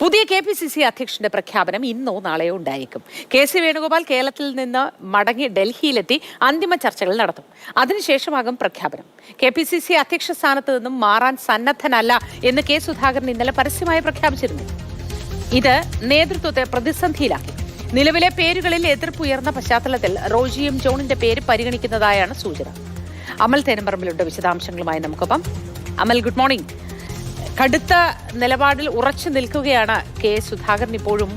പുതിയ KPCC അധ്യക്ഷന്റെ പ്രഖ്യാപനം ഇന്നോ നാളെയോ ഉണ്ടായേക്കും. KC വേണുഗോപാൽ കേരളത്തിൽ നിന്ന് മടങ്ങി ഡൽഹിയിലെത്തി അന്തിമ ചർച്ചകൾ നടത്തും. അതിനുശേഷമാകും പ്രഖ്യാപനം. KPCC അധ്യക്ഷ സ്ഥാനത്ത് നിന്നും മാറാൻ സന്നദ്ധനല്ല എന്ന് കെ സുധാകരൻ ഇന്നലെ പരസ്യമായി പ്രഖ്യാപിച്ചിരുന്നു. ഇത് നേതൃത്വത്തെ പ്രതിസന്ധിയിലാക്കി. നിലവിലെ പേരുകളിൽ എതിർപ്പ് ഉയർന്ന പശ്ചാത്തലത്തിൽ റോജി എം ജോണിന്റെ പേര് പരിഗണിക്കുന്നതായാണ് സൂചന. അമൽ തേനമ്പറമ്പിലുണ്ട് വിശദാംശങ്ങളുമായി നമുക്കൊപ്പം. അമൽ, ഗുഡ് മോർണിംഗ്. കടുത്ത നിലപാടിൽ ഉറച്ചു നിൽക്കുകയാണ് കെ സുധാകരൻ ഇപ്പോഴും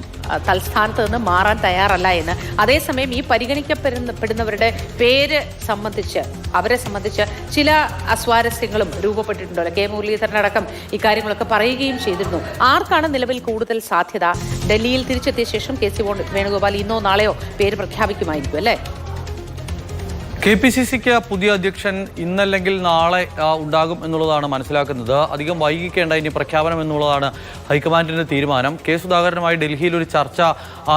തൽസ്ഥാനത്ത് നിന്ന് മാറാൻ തയ്യാറല്ല എന്ന്. അതേസമയം ഈ പരിഗണിക്കപ്പെടുന്നവരുടെ പേര് സംബന്ധിച്ച് അവരെ സംബന്ധിച്ച് ചില അസ്വാരസ്യങ്ങളും രൂപപ്പെട്ടിട്ടുണ്ടല്ലോ. കെ മുരളീധരനടക്കം ഇക്കാര്യങ്ങളൊക്കെ പറയുകയും ചെയ്തിരുന്നു. ആർക്കാണ് നിലവിൽ കൂടുതൽ സാധ്യത? ഡൽഹിയിൽ തിരിച്ചെത്തിയ ശേഷം KC വേണുഗോപാൽ ഇന്നോ നാളെയോ പേര് പ്രഖ്യാപിക്കുമായിരിക്കും അല്ലേ? KPCCക്ക് പുതിയ അധ്യക്ഷൻ ഇന്നല്ലെങ്കിൽ നാളെ ഉണ്ടാകും എന്നുള്ളതാണ് മനസ്സിലാക്കുന്നത്. അധികം വൈകിക്കേണ്ട ഇനി പ്രഖ്യാപനം എന്നുള്ളതാണ് ഹൈക്കമാൻഡിന്റെ തീരുമാനം. കെ സുധാകരനുമായി ഡൽഹിയിൽ ഒരു ചർച്ച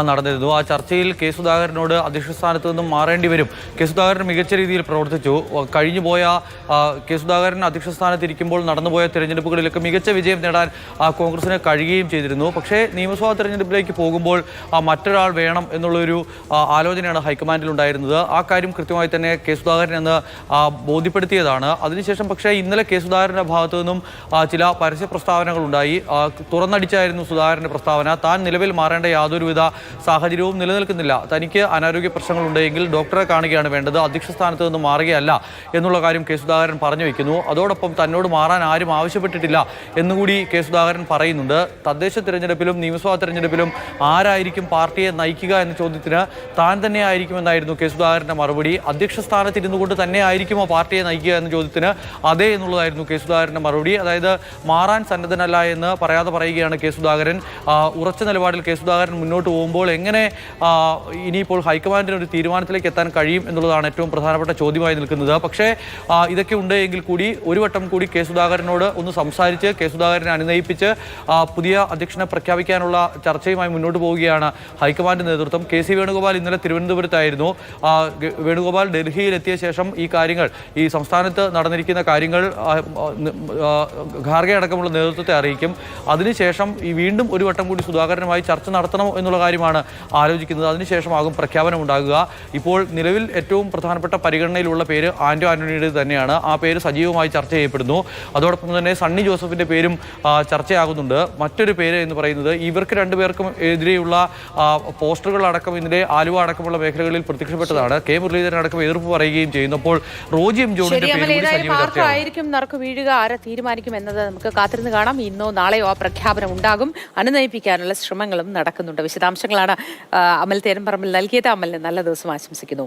നടന്നിരുന്നു. ആ ചർച്ചയിൽ കെ സുധാകരനോട് അധ്യക്ഷ സ്ഥാനത്ത് നിന്നും മാറേണ്ടി വരും. കെ സുധാകരൻ മികച്ച രീതിയിൽ പ്രവർത്തിച്ചു. കഴിഞ്ഞുപോയ കെ സുധാകരൻ അധ്യക്ഷ സ്ഥാനത്തിരിക്കുമ്പോൾ നടന്നുപോയ തെരഞ്ഞെടുപ്പുകളിലൊക്കെ മികച്ച വിജയം നേടാൻ കോൺഗ്രസിന് കഴിയുകയും ചെയ്തിരുന്നു. പക്ഷേ നിയമസഭാ തെരഞ്ഞെടുപ്പിലേക്ക് പോകുമ്പോൾ മറ്റൊരാൾ വേണം എന്നുള്ളൊരു ആലോചനയാണ് ഹൈക്കമാൻഡിലുണ്ടായിരുന്നത്. ആ കാര്യം കൃത്യമായി തന്നെ കെ സുധാകരൻ എന്ന് ബോധ്യപ്പെടുത്തിയതാണ്. അതിനുശേഷം പക്ഷേ ഇന്നലെ കെ സുധാകരന്റെ ഭാഗത്തു നിന്നും ചില പരസ്യ പ്രസ്താവനകൾ ഉണ്ടായി. തുറന്നടിച്ചായിരുന്നു സുധാകരന്റെ പ്രസ്താവന. താൻ നിലവിൽ മാറേണ്ട യാതൊരുവിധ സാഹചര്യവും നിലനിൽക്കുന്നില്ല. തനിക്ക് അനാരോഗ്യ പ്രശ്നങ്ങളുണ്ടെങ്കിൽ ഡോക്ടറെ കാണുകയാണ് വേണ്ടത്, അധ്യക്ഷ സ്ഥാനത്ത് നിന്ന് മാറുകയല്ല എന്നുള്ള കാര്യം കെ സുധാകരൻ പറഞ്ഞു വയ്ക്കുന്നു. അതോടൊപ്പം തന്നോട് മാറാൻ ആരും ആവശ്യപ്പെട്ടിട്ടില്ല എന്നുകൂടി കെ സുധാകരൻ പറയുന്നുണ്ട്. തദ്ദേശ തിരഞ്ഞെടുപ്പിലും നിയമസഭാ തെരഞ്ഞെടുപ്പിലും ആരായിരിക്കും പാർട്ടിയെ നയിക്കുക എന്ന ചോദ്യത്തിന് താൻ തന്നെ ആയിരിക്കുമെന്നായിരുന്നു കെ സുധാകരന്റെ മറുപടി. അധ്യക്ഷ സ്ഥാനത്തിരുന്നു കൊണ്ട് തന്നെ ആയിരിക്കുമോ പാർട്ടിയെ നയിക്കുക എന്ന ചോദ്യത്തിന് അതെ എന്നുള്ളതായിരുന്നു കെ സുധാകരന്റെ മറുപടി. അതായത് മാറാൻ സന്നദ്ധനല്ല എന്ന് പറയാതെ പറയുകയാണ് കെ സുധാകരൻ. ഉറച്ച നിലപാടിൽ കെ സുധാകരൻ മുന്നോട്ട് പോകുമ്പോൾ എങ്ങനെ ഇനിയിപ്പോൾ ഹൈക്കമാൻഡിന് ഒരു തീരുമാനത്തിലേക്ക് എത്താൻ കഴിയും എന്നുള്ളതാണ് ഏറ്റവും പ്രധാനപ്പെട്ട ചോദ്യമായി നിൽക്കുന്നത്. പക്ഷേ ഇതൊക്കെ ഉണ്ട് എങ്കിൽ കൂടി ഒരു വട്ടം കൂടി കെ സുധാകരനോട് ഒന്ന് സംസാരിച്ച് കെ സുധാകരനെ അനുനയിപ്പിച്ച് പുതിയ അധ്യക്ഷനെ പ്രഖ്യാപിക്കാനുള്ള ചർച്ചയുമായി മുന്നോട്ട് പോവുകയാണ് ഹൈക്കമാൻഡ് നേതൃത്വം. KC വേണുഗോപാൽ ഇന്നലെ തിരുവനന്തപുരത്തായിരുന്നു. വേണുഗോപാൽ ഡൽഹിയിലെത്തിയ ശേഷം ഈ കാര്യങ്ങൾ, ഈ സംസ്ഥാനത്ത് നടന്നിരിക്കുന്ന കാര്യങ്ങൾ ഖാർഗെ അടക്കമുള്ള നേതൃത്വത്തെ അറിയിക്കും. അതിനുശേഷം വീണ്ടും ഒരു വട്ടം കൂടി സുധാകരനുമായി ചർച്ച നടത്തണമോ എന്നുള്ള കാര്യമാണ് ആലോചിക്കുന്നത്. അതിനുശേഷമാകും പ്രഖ്യാപനം ഉണ്ടാകുക. ഇപ്പോൾ നിലവിൽ ഏറ്റവും പ്രധാനപ്പെട്ട പരിഗണനയിലുള്ള പേര് ആന്റണിയുടെ തന്നെയാണ്. ആ പേര് സജീവമായി ചർച്ച ചെയ്യപ്പെടുന്നു. അതോടൊപ്പം തന്നെ സണ്ണി ജോസഫിന്റെ പേരും ചർച്ചയാകുന്നുണ്ട്. മറ്റൊരു പേര് എന്ന് പറയുന്നത് ഇവർക്ക് രണ്ടുപേർക്കും എതിരെയുള്ള പോസ്റ്ററുകൾ അടക്കം ഇന്നലെ ആലുവ അടക്കമുള്ള മേഖലകളിൽ പ്രത്യക്ഷപ്പെട്ടതാണ്. കെ മുരളീധരൻ അടക്കം എതിർപ്പ് പറയുകയും ചെയ്യുന്നു. അപ്പോൾ റോജി എം ജോണിന്റെ ആയിരിക്കും നറുക്ക് വീഴുക, ആരെ തീരുമാനിക്കും എന്നത് നമുക്ക് കാത്തിരുന്ന് കാണാം. ഇന്നോ നാളെയോ ആ പ്രഖ്യാപനം ഉണ്ടാകും. അനുനയിപ്പിക്കാനുള്ള ശ്രമങ്ങളും നടക്കുന്നുണ്ട്. വിശദാംശങ്ങളാണ് അമൽ തേനമ്പറമ്പിൽ നൽകിയത്. അമലിന് നല്ല ദിവസം ആശംസിക്കുന്നു.